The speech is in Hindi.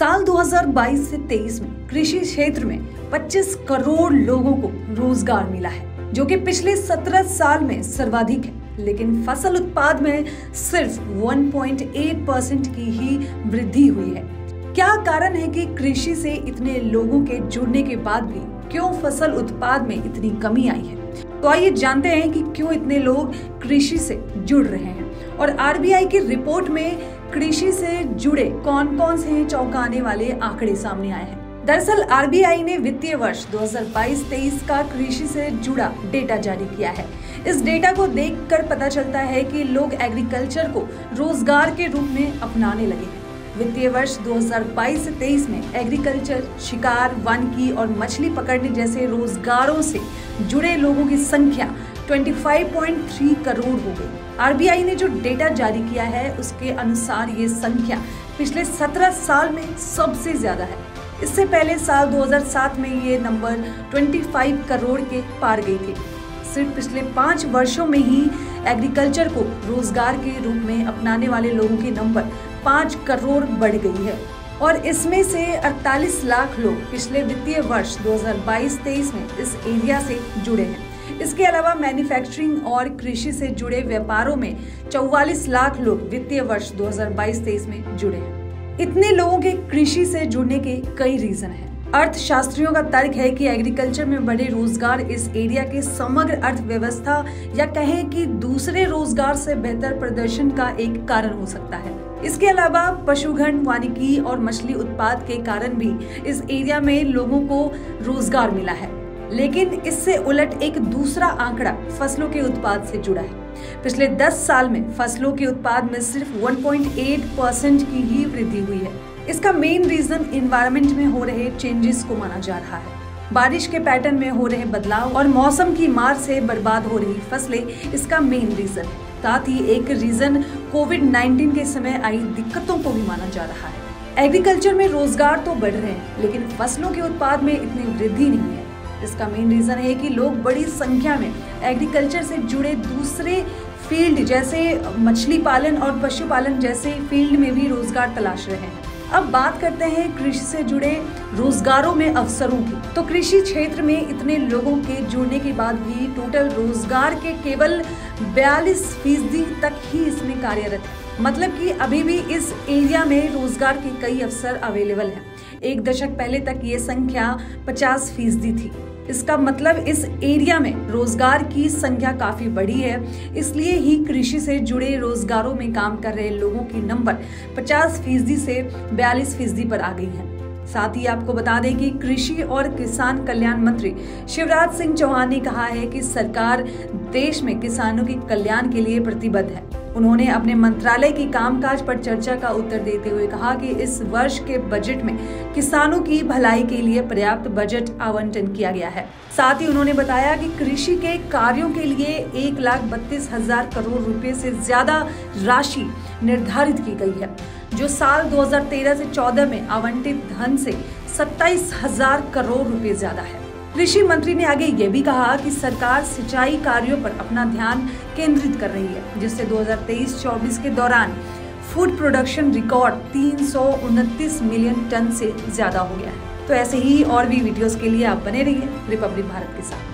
साल 2022 से 23 में कृषि क्षेत्र में 25 करोड़ लोगों को रोजगार मिला है, जो कि पिछले 17 साल में सर्वाधिक है। लेकिन फसल उत्पाद में सिर्फ 1.8% की ही वृद्धि हुई है। क्या कारण है कि कृषि से इतने लोगों के जुड़ने के बाद भी क्यों फसल उत्पाद में इतनी कमी आई है? तो आइए जानते हैं कि क्यों इतने लोग कृषि से जुड़ रहे हैं और आरबीआई की रिपोर्ट में कृषि से जुड़े कौन कौन से चौंकाने वाले आंकड़े सामने आए हैं। दरअसल आरबीआई ने वित्तीय वर्ष 2022-23 का कृषि से जुड़ा डेटा जारी किया है। इस डेटा को देखकर पता चलता है कि लोग एग्रीकल्चर को रोजगार के रूप में अपनाने लगे हैं। वित्तीय वर्ष 2022 से 23 में एग्रीकल्चर, शिकार, वानिकी और मछली पकड़ने जैसे रोजगारों से जुड़े लोगों की संख्या 25.3 करोड़ हो गई। आरबीआई ने जो डेटा जारी किया है उसके अनुसार ये संख्या पिछले 17 साल में सबसे ज्यादा है। इससे पहले साल 2007 में ये नंबर 25 करोड़ के पार गई थी। सिर्फ पिछले 5 वर्षों में ही एग्रीकल्चर को रोजगार के रूप में अपनाने वाले लोगों की नंबर 5 करोड़ बढ़ गई है और इसमें से 48 लाख लोग पिछले वित्तीय वर्ष 2022-23 में इस एरिया से जुड़े हैं। इसके अलावा मैन्युफैक्चरिंग और कृषि से जुड़े व्यापारों में 44 लाख लोग वित्तीय वर्ष 2022-23 में जुड़े हैं। इतने लोगों के कृषि से जुड़ने के कई रीजन हैं। अर्थशास्त्रियों का तर्क है कि एग्रीकल्चर में बढ़े रोजगार इस एरिया के समग्र अर्थव्यवस्था या कहें कि दूसरे रोजगार से बेहतर प्रदर्शन का एक कारण हो सकता है। इसके अलावा पशुधन, वानिकी और मछली उत्पाद के कारण भी इस एरिया में लोगों को रोजगार मिला है। लेकिन इससे उलट एक दूसरा आंकड़ा फसलों के उत्पाद से जुड़ा है। पिछले 10 साल में फसलों के उत्पाद में सिर्फ 1.8% की ही वृद्धि हुई है। इसका मेन रीजन एनवायरनमेंट में हो रहे चेंजेस को माना जा रहा है। बारिश के पैटर्न में हो रहे बदलाव और मौसम की मार से बर्बाद हो रही फसलें इसका मेन रीजन है। साथ ही एक रीजन कोविड-19 के समय आई दिक्कतों को भी माना जा रहा है। एग्रीकल्चर में रोजगार तो बढ़ रहे हैं, लेकिन फसलों के उत्पाद में इतनी वृद्धि नहीं है। इसका मेन रीजन है कि लोग बड़ी संख्या में एग्रीकल्चर से जुड़े दूसरे फील्ड जैसे मछली पालन और पशुपालन जैसे फील्ड में भी रोजगार तलाश रहे हैं। अब बात करते हैं कृषि से जुड़े रोजगारों में अवसरों की। तो कृषि क्षेत्र में इतने लोगों के जुड़ने के बाद भी टोटल रोजगार के केवल 42% तक ही इसमें कार्यरत है। मतलब कि अभी भी इस एरिया में रोजगार के कई अवसर अवेलेबल हैं। एक दशक पहले तक ये संख्या 50% थी। इसका मतलब इस एरिया में रोजगार की संख्या काफी बढ़ी है। इसलिए ही कृषि से जुड़े रोजगारों में काम कर रहे लोगों की नंबर 50% से 42% पर आ गई है। साथ ही आपको बता दें कि कृषि और किसान कल्याण मंत्री शिवराज सिंह चौहान ने कहा है कि सरकार देश में किसानों के कल्याण के लिए प्रतिबद्ध है। उन्होंने अपने मंत्रालय की कामकाज पर चर्चा का उत्तर देते हुए कहा कि इस वर्ष के बजट में किसानों की भलाई के लिए पर्याप्त बजट आवंटन किया गया है। साथ ही उन्होंने बताया कि कृषि के कार्यों के लिए 1,32,000 करोड़ रुपए से ज्यादा राशि निर्धारित की गई है, जो साल 2013 से 14 में आवंटित धन से 27,000 करोड़ रुपए ज्यादा है। कृषि मंत्री ने आगे ये भी कहा कि सरकार सिंचाई कार्यों पर अपना ध्यान केंद्रित कर रही है, जिससे 2023-24 के दौरान food production record 329 million ton से ज्यादा हो गया है। तो ऐसे ही और भी वीडियोस के लिए आप बने रहिए रिपब्लिक भारत के साथ।